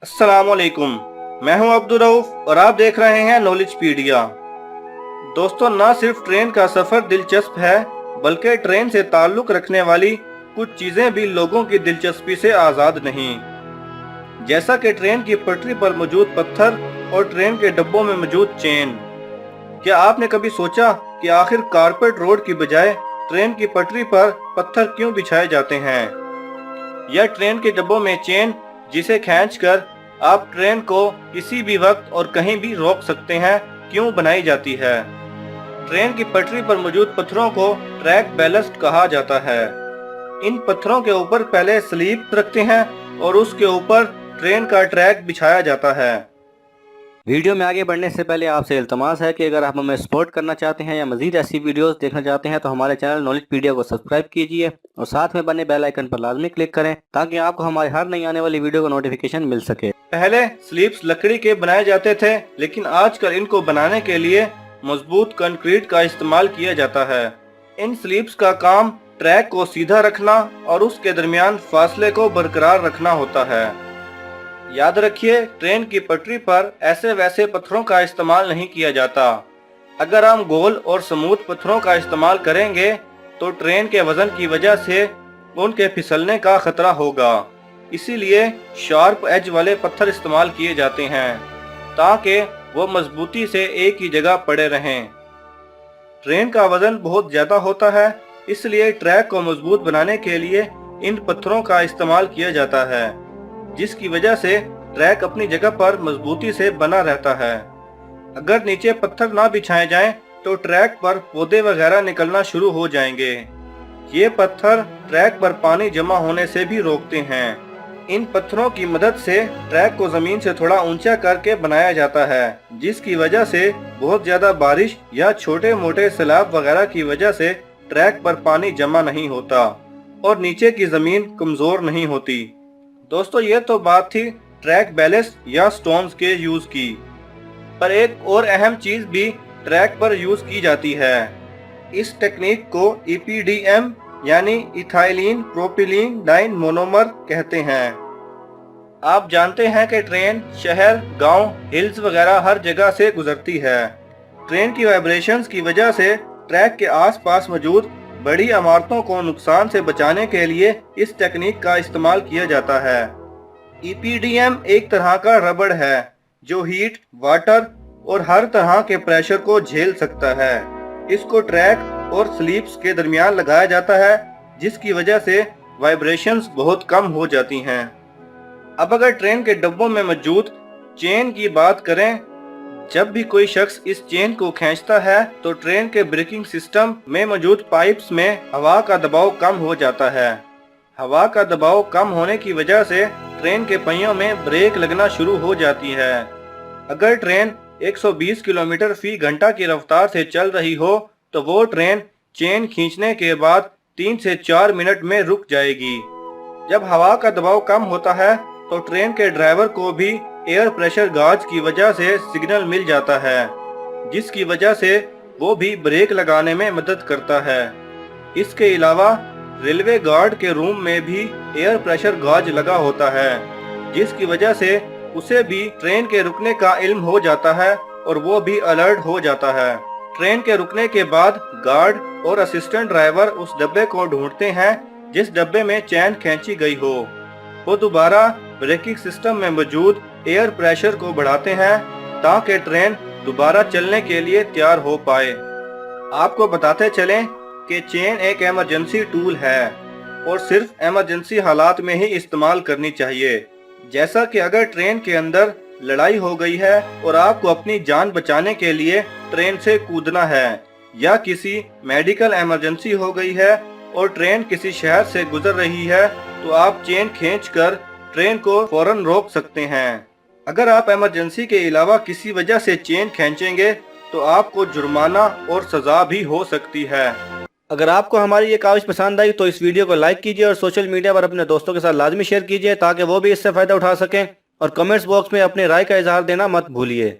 अस्सलामुअलैकुम। मैं हूं अब्दुल रऊफ और आप देख रहे हैं नॉलेजपीडिया। दोस्तों, न सिर्फ ट्रेन का सफर दिलचस्प है बल्कि ट्रेन से ताल्लुक रखने वाली कुछ चीजें भी लोगों की दिलचस्पी से आजाद नहीं। जैसा कि ट्रेन की पटरी पर मौजूद पत्थर और ट्रेन के डब्बों में मौजूद चेन। क्या आपने कभी सोचा कि आखिर कारपेट रोड की बजाय ट्रेन की पटरी पर पत्थर क्यों बिछाए जाते हैं, या ट्रेन के डब्बों में चेन जिसे खींचकर आप ट्रेन को किसी भी वक्त और कहीं भी रोक सकते हैं क्यों बनाई जाती है। ट्रेन की पटरी पर मौजूद पत्थरों को ट्रैक बैलस्ट कहा जाता है। इन पत्थरों के ऊपर पहले स्लीप रखते हैं और उसके ऊपर ट्रेन का ट्रैक बिछाया जाता है। वीडियो में आगे बढ़ने से पहले आपसे इल्तमास है कि अगर आप हमें सपोर्ट करना चाहते हैं या मजीद ऐसी वीडियोस देखना चाहते हैं तो हमारे चैनल नॉलेजपीडिया को सब्सक्राइब कीजिए और साथ में बने बेल आइकन पर लाजमी क्लिक करें ताकि आपको हमारे हर नई आने वाली वीडियो का नोटिफिकेशन मिल सके। पहले स्लीप्स लकड़ी के बनाए जाते थे, लेकिन आजकल इनको बनाने के लिए मजबूत कंक्रीट का इस्तेमाल किया जाता है। इन स्लीप्स का काम ट्रैक को सीधा रखना और उसके दरमियान फासले को बरकरार रखना होता है। याद रखिए, ट्रेन की पटरी पर ऐसे वैसे पत्थरों का इस्तेमाल नहीं किया जाता। अगर हम गोल और स्मूथ पत्थरों का इस्तेमाल करेंगे तो ट्रेन के वजन की वजह से उनके फिसलने का खतरा होगा। इसीलिए शार्प एज वाले पत्थर इस्तेमाल किए जाते हैं ताकि वो मजबूती से एक ही जगह पड़े रहें। ट्रेन का वजन बहुत ज्यादा होता है, इसलिए ट्रैक को मजबूत बनाने के लिए इन पत्थरों का इस्तेमाल किया जाता है, जिसकी वजह से ट्रैक अपनी जगह पर मजबूती से बना रहता है। अगर नीचे पत्थर ना बिछाए जाएं तो ट्रैक पर पौधे वगैरह निकलना शुरू हो जाएंगे। ये पत्थर ट्रैक पर पानी जमा होने से भी रोकते हैं। इन पत्थरों की मदद से ट्रैक को जमीन से थोड़ा ऊंचा करके बनाया जाता है, जिसकी वजह से बहुत ज्यादा बारिश या छोटे मोटे सैलाब वगैरह की वजह से ट्रैक पर पानी जमा नहीं होता और नीचे की जमीन कमजोर नहीं होती। दोस्तों, ये तो बात थी ट्रैक बैलेस्ट या स्टोन्स के यूज की, पर एक और अहम चीज भी ट्रैक पर यूज की जाती है। इस टेक्निक को EPDM यानी इथाइलिन प्रोपिलीन डाइन मोनोमर कहते हैं। आप जानते हैं कि ट्रेन शहर, गांव, हिल्स वगैरह हर जगह से गुजरती है। ट्रेन की वाइब्रेशंस की वजह से ट्रैक के आसपास मौजूद बड़ी इमारतों को नुकसान से बचाने के लिए इस टेक्निक का इस्तेमाल किया जाता है। EPDM एक तरह का रबड़ है जो हीट, वाटर और हर तरह के प्रेशर को झेल सकता है। इसको ट्रैक और स्लीप्स के दरमियान लगाया जाता है, जिसकी वजह से वाइब्रेशंस बहुत कम हो जाती हैं। अब अगर ट्रेन के डब्बों में मौजूद चेन की बात करें, जब भी कोई शख्स इस चेन को खींचता है तो ट्रेन के ब्रेकिंग सिस्टम में मौजूद पाइप्स में हवा का दबाव कम हो जाता है। हवा का दबाव कम होने की वजह से ट्रेन के पहियों में ब्रेक लगना शुरू हो जाती है। अगर ट्रेन 120 किलोमीटर फी घंटा की रफ्तार से चल रही हो तो वो ट्रेन चेन खींचने के बाद 3 से 4 मिनट में रुक जाएगी। जब हवा का दबाव कम होता है तो ट्रेन के ड्राइवर को भी एयर प्रेशर गाज की वजह से सिग्नल मिल जाता है, जिसकी वजह से वो भी ब्रेक लगाने में मदद करता है। इसके अलावा रेलवे गार्ड के रूम में भी एयर प्रेशर गाज लगा होता है, जिसकी वजह से उसे भी ट्रेन के रुकने का इल्म हो जाता है और वो भी अलर्ट हो जाता है। ट्रेन के रुकने के बाद गार्ड और असिस्टेंट ड्राइवर उस डब्बे को ढूंढते हैं जिस डब्बे में चैन खींची गई हो। वो दोबारा ब्रेकिंग सिस्टम में मौजूद एयर प्रेशर को बढ़ाते हैं ताकि ट्रेन दोबारा चलने के लिए तैयार हो पाए। आपको बताते चलें कि चेन एक इमरजेंसी टूल है और सिर्फ इमरजेंसी हालात में ही इस्तेमाल करनी चाहिए। जैसा कि अगर ट्रेन के अंदर लड़ाई हो गई है और आपको अपनी जान बचाने के लिए ट्रेन से कूदना है, या किसी मेडिकल इमरजेंसी हो गई है और ट्रेन किसी शहर से गुजर रही है, तो आप चेन खींचकर ट्रेन को फौरन रोक सकते हैं। अगर आप इमरजेंसी के अलावा किसी वजह से चेन खींचेंगे तो आपको जुर्माना और सजा भी हो सकती है। अगर आपको हमारी ये काविश पसंद आई तो इस वीडियो को लाइक कीजिए और सोशल मीडिया पर अपने दोस्तों के साथ लाजमी शेयर कीजिए ताकि वो भी इससे फायदा उठा सकें, और कमेंट्स बॉक्स में अपनी राय का इजहार देना मत भूलिए।